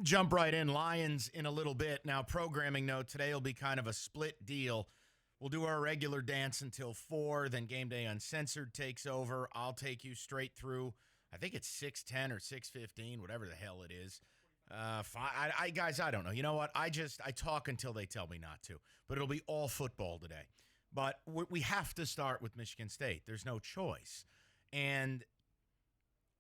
Jump right in. Lions in a little bit. Now, programming note, today will be kind of a split deal. We'll do our regular dance until 4, then Game Day Uncensored takes over. I'll take you straight through, I think it's 6:10 or 6:15, whatever the hell it is. Guys, I don't know. You know what? I talk until they tell me not to. But it'll be all football today. But we have to start with Michigan State. There's no choice. And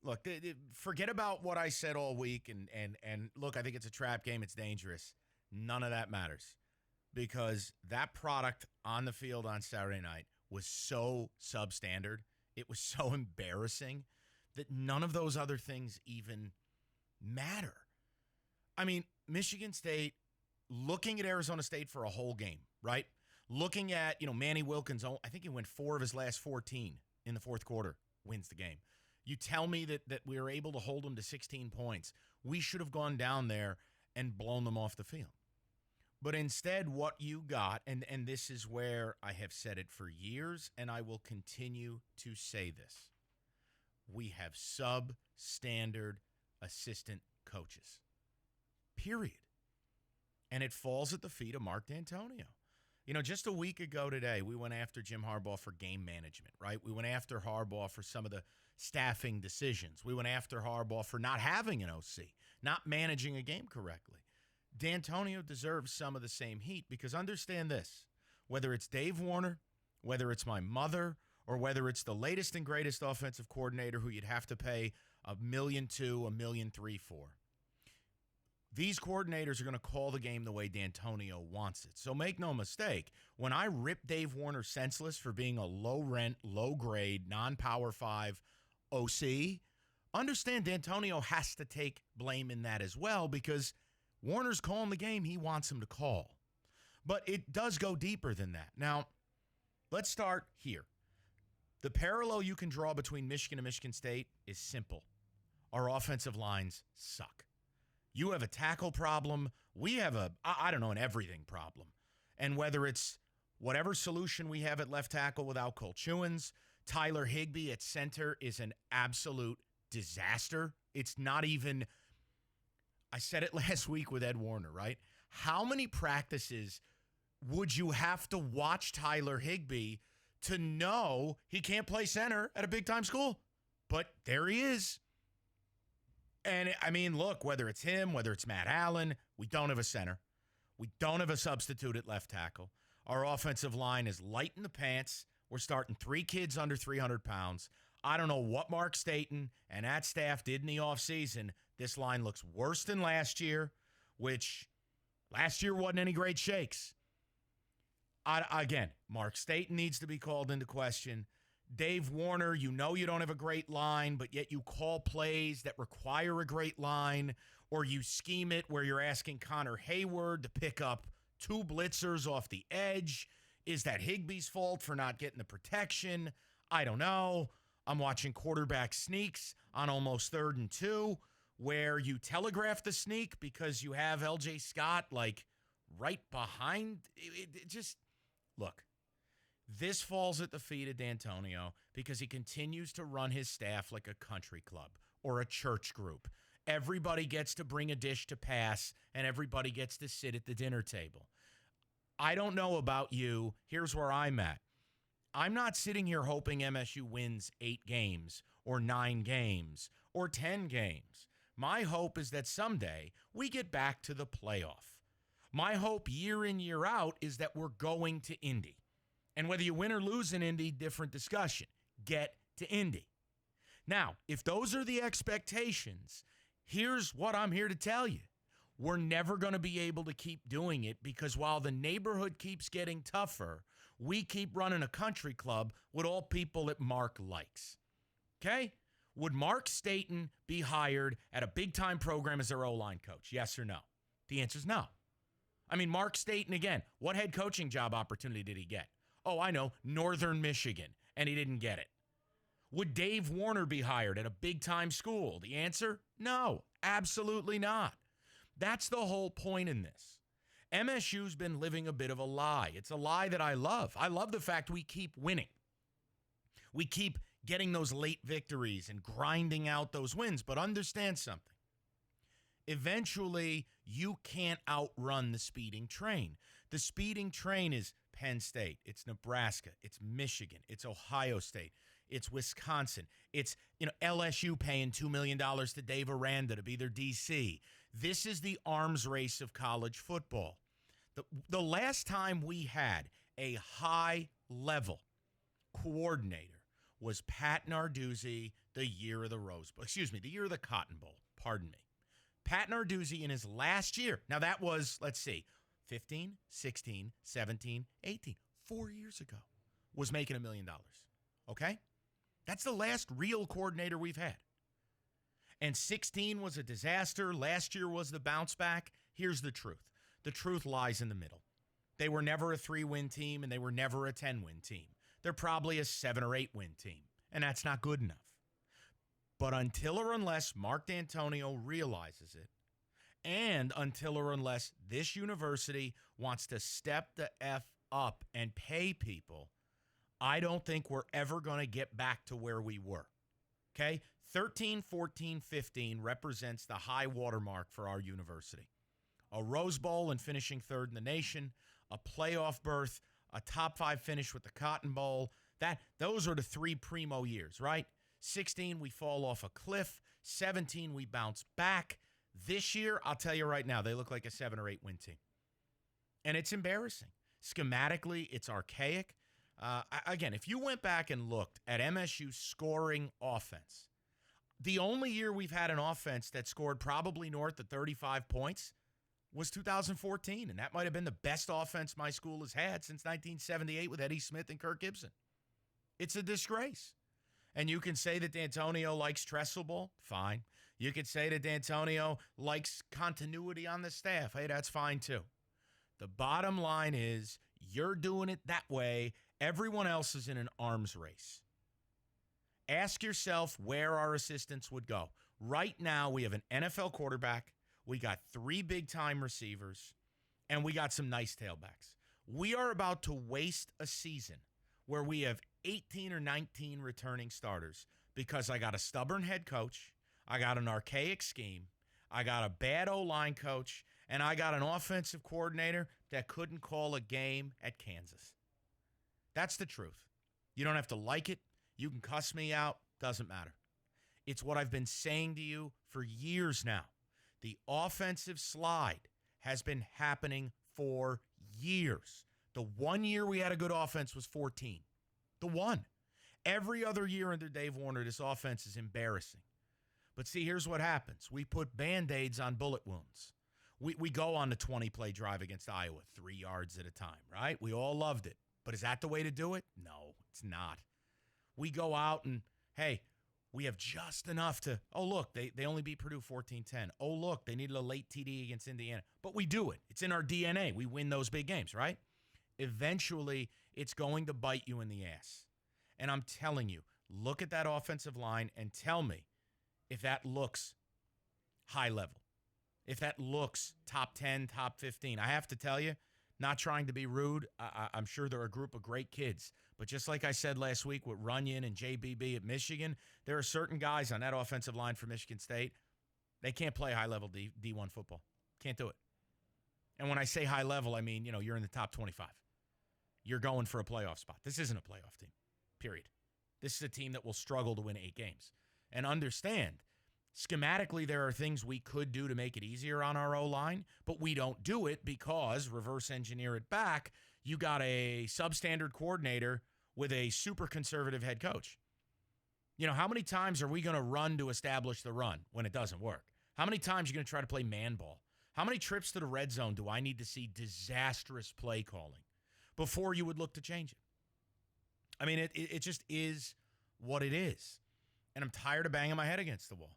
look, forget about what I said all week. And look, I think it's a trap game. It's dangerous. None of that matters because that product on the field on Saturday night was so substandard. It was so embarrassing that none of those other things even matter. I mean, Michigan State looking at Arizona State for a whole game, right? Looking at, Manny Wilkins, I think he went 4 of his last 14 in the fourth quarter, wins the game. You tell me that we were able to hold them to 16 points. We should have gone down there and blown them off the field. But instead, what you got, and this is where I have said it for years, and I will continue to say this. We have substandard assistant coaches. Period. And it falls at the feet of Mark D'Antonio. Just a week ago today, we went after Jim Harbaugh for game management, right? We went after Harbaugh for some of the staffing decisions. We went after Harbaugh for not having an OC, not managing a game correctly. D'Antonio deserves some of the same heat because understand this, whether it's Dave Warner, whether it's my mother, or whether it's the latest and greatest offensive coordinator who you'd have to pay $1.2 million, $1.3 million for. These coordinators are going to call the game the way D'Antonio wants it. So make no mistake, when I rip Dave Warner senseless for being a low-rent, low-grade, non-Power 5 OC, understand D'Antonio has to take blame in that as well because Warner's calling the game he wants him to call. But it does go deeper than that. Now, let's start here. The parallel you can draw between Michigan and Michigan State is simple. Our offensive lines suck. You have a tackle problem. We have an everything problem. And whether it's whatever solution we have at left tackle without Cole Chewins, Tyler Higbee at center is an absolute disaster. It's not even, I said it last week with Ed Warner, right? How many practices would you have to watch Tyler Higbee to know he can't play center at a big-time school? But there he is. And, look, whether it's him, whether it's Matt Allen, we don't have a center. We don't have a substitute at left tackle. Our offensive line is light in the pants. We're starting 3 kids under 300 pounds. I don't know what Mark Staten and that staff did in the offseason. This line looks worse than last year, which last year wasn't any great shakes. Again, Mark Staten needs to be called into question. Dave Warner, you don't have a great line, but yet you call plays that require a great line, or you scheme it where you're asking Connor Hayward to pick up 2 blitzers off the edge. Is that Higbee's fault for not getting the protection? I don't know. I'm watching quarterback sneaks on almost 3rd and 2, where you telegraph the sneak because you have LJ Scott right behind. Look. This falls at the feet of D'Antonio because he continues to run his staff like a country club or a church group. Everybody gets to bring a dish to pass, and everybody gets to sit at the dinner table. I don't know about you. Here's where I'm at. I'm not sitting here hoping MSU wins 8 games or 9 games or 10 games. My hope is that someday we get back to the playoff. My hope year in, year out is that we're going to Indy. And whether you win or lose in Indy, different discussion. Get to Indy. Now, if those are the expectations, here's what I'm here to tell you. We're never going to be able to keep doing it because while the neighborhood keeps getting tougher, we keep running a country club with all people that Mark likes. Okay? Would Mark Staten be hired at a big-time program as their O-line coach? Yes or no? The answer is no. Mark Staten, again, what head coaching job opportunity did he get? Oh, I know, Northern Michigan, and he didn't get it. Would Dave Warner be hired at a big-time school? The answer? No, absolutely not. That's the whole point in this. MSU's been living a bit of a lie. It's a lie that I love. I love the fact we keep winning. We keep getting those late victories and grinding out those wins, but understand something. Eventually, you can't outrun the speeding train. The speeding train is Penn State, it's Nebraska, it's Michigan, it's Ohio State, it's Wisconsin, it's LSU paying $2 million to Dave Aranda to be their DC. This is the arms race of college football. The last time we had a high-level coordinator was Pat Narduzzi the year of the Rose Bowl. The year of the Cotton Bowl. Pardon me. Pat Narduzzi in his last year. Now that was, 15, 16, 17, 18. 4 years ago was making $1 million. Okay? That's the last real coordinator we've had. And 16 was a disaster. Last year was the bounce back. Here's the truth. The truth lies in the middle. They were never a 3-win team, and they were never a 10-win team. They're probably a 7 or 8-win team, and that's not good enough. But until or unless Mark D'Antonio realizes it, and until or unless this university wants to step the F up and pay people, I don't think we're ever going to get back to where we were. Okay? 13, 14, 15 represents the high watermark for our university. A Rose Bowl and finishing third in the nation, a playoff berth, a top 5 finish with the Cotton Bowl. Those are the 3 primo years, right? 16, we fall off a cliff. 17, we bounce back. This year, I'll tell you right now, they look like a 7 or 8-win team. And it's embarrassing. Schematically, it's archaic. Again, if you went back and looked at MSU scoring offense, the only year we've had an offense that scored probably north of 35 points was 2014, and that might have been the best offense my school has had since 1978 with Eddie Smith and Kirk Gibson. It's a disgrace. And you can say that D'Antonio likes trestle ball. Fine. You could say that D'Antonio likes continuity on the staff. Hey, that's fine too. The bottom line is you're doing it that way. Everyone else is in an arms race. Ask yourself where our assistants would go. Right now, we have an NFL quarterback. We got 3 big-time receivers, and we got some nice tailbacks. We are about to waste a season where we have 18 or 19 returning starters because I got a stubborn head coach, I got an archaic scheme, I got a bad O-line coach, and I got an offensive coordinator that couldn't call a game at Kansas. That's the truth. You don't have to like it. You can cuss me out. Doesn't matter. It's what I've been saying to you for years now. The offensive slide has been happening for years. The 1 year we had a good offense was 14. The one. Every other year under Dave Warner, this offense is embarrassing. But see, here's what happens. We put Band-Aids on bullet wounds. We go on the 20-play drive against Iowa, 3 yards at a time, right? We all loved it. But is that the way to do it? No, it's not. We go out and, hey, we have just enough to, oh, look, they only beat Purdue 14-10. Oh, look, they needed a late TD against Indiana. But we do it. It's in our DNA. We win those big games, right? Eventually, it's going to bite you in the ass. And I'm telling you, look at that offensive line and tell me if that looks high level, if that looks top 10, top 15. I have to tell you, not trying to be rude, I'm sure they're a group of great kids. But just like I said last week with Runyon and JBB at Michigan, there are certain guys on that offensive line for Michigan State, they can't play high-level D1 football. Can't do it. And when I say high level, I mean, you're in the top 25. You're going for a playoff spot. This isn't a playoff team, period. This is a team that will struggle to win 8 games. And understand, schematically, there are things we could do to make it easier on our O-line, but we don't do it because, reverse engineer it back, you got a substandard coordinator with a super conservative head coach. How many times are we going to run to establish the run when it doesn't work? How many times are you going to try to play man ball? How many trips to the red zone do I need to see disastrous play calling before you would look to change it? I mean, it just is what it is. And I'm tired of banging my head against the wall.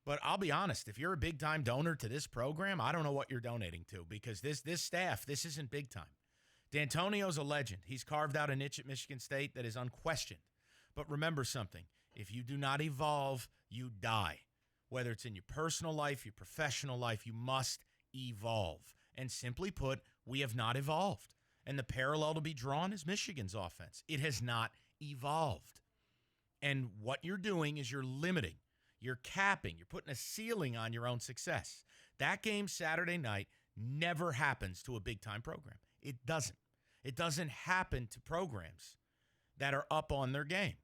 But I'll be honest, if you're a big-time donor to this program, I don't know what you're donating to because this staff, this isn't big time. D'Antonio's a legend. He's carved out a niche at Michigan State that is unquestioned. But remember something. If you do not evolve, you die. Whether it's in your personal life, your professional life, you must evolve. And simply put, we have not evolved. And the parallel to be drawn is Michigan's offense. It has not evolved. And what you're doing is you're limiting. You're capping. You're putting a ceiling on your own success. That game Saturday night never happens to a big-time program. It doesn't. It doesn't happen to programs that are up on their game.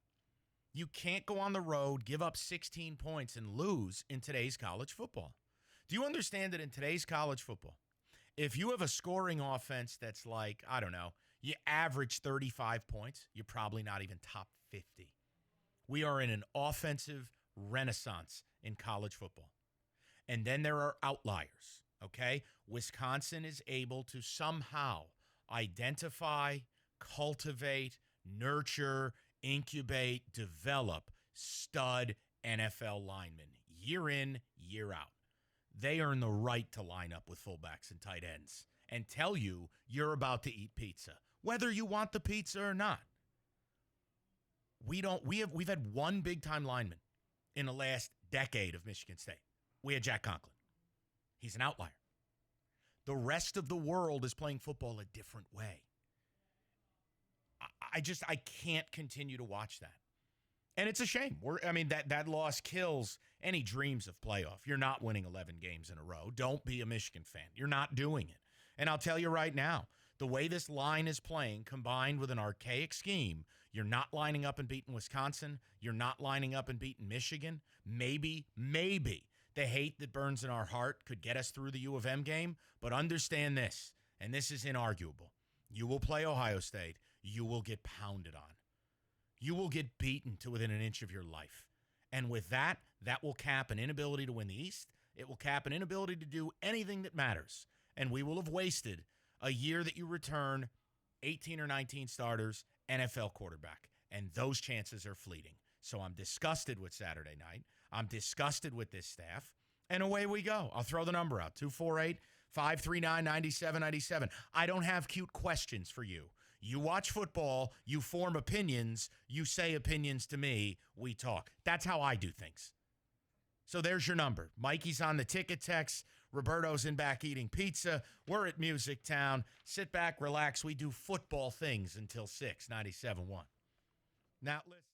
You can't go on the road, give up 16 points, and lose in today's college football. Do you understand that in today's college football, if you have a scoring offense that's like, I don't know, you average 35 points, you're probably not even top 50. We are in an offensive renaissance in college football. And then there are outliers, okay? Wisconsin is able to somehow identify, cultivate, nurture, incubate, develop stud NFL linemen year in, year out. They earn the right to line up with fullbacks and tight ends and tell you you're about to eat pizza, whether you want the pizza or not. We've had one big-time lineman in the last decade of Michigan State. We had Jack Conklin. He's an outlier. The rest of the world is playing football a different way. I can't continue to watch that. And it's a shame. That loss kills any dreams of playoff. You're not winning 11 games in a row. Don't be a Michigan fan. You're not doing it. And I'll tell you right now, the way this line is playing, combined with an archaic scheme, you're not lining up and beating Wisconsin. You're not lining up and beating Michigan. Maybe the hate that burns in our heart could get us through the U of M game. But understand this, and this is inarguable. You will play Ohio State. You will get pounded on. You will get beaten to within an inch of your life. And with that will cap an inability to win the East. It will cap an inability to do anything that matters. And we will have wasted a year that you return 18 or 19 starters, NFL quarterback. And those chances are fleeting. So I'm disgusted with Saturday night. I'm disgusted with this staff. And away we go. I'll throw the number out, 248-539-9797. I don't have cute questions for you. You watch football, you form opinions, you say opinions to me, we talk. That's how I do things. So there's your number. Mikey's on the ticket text. Roberto's in back eating pizza. We're at Music Town. Sit back, relax. We do football things until 6, 97.1. Now, listen.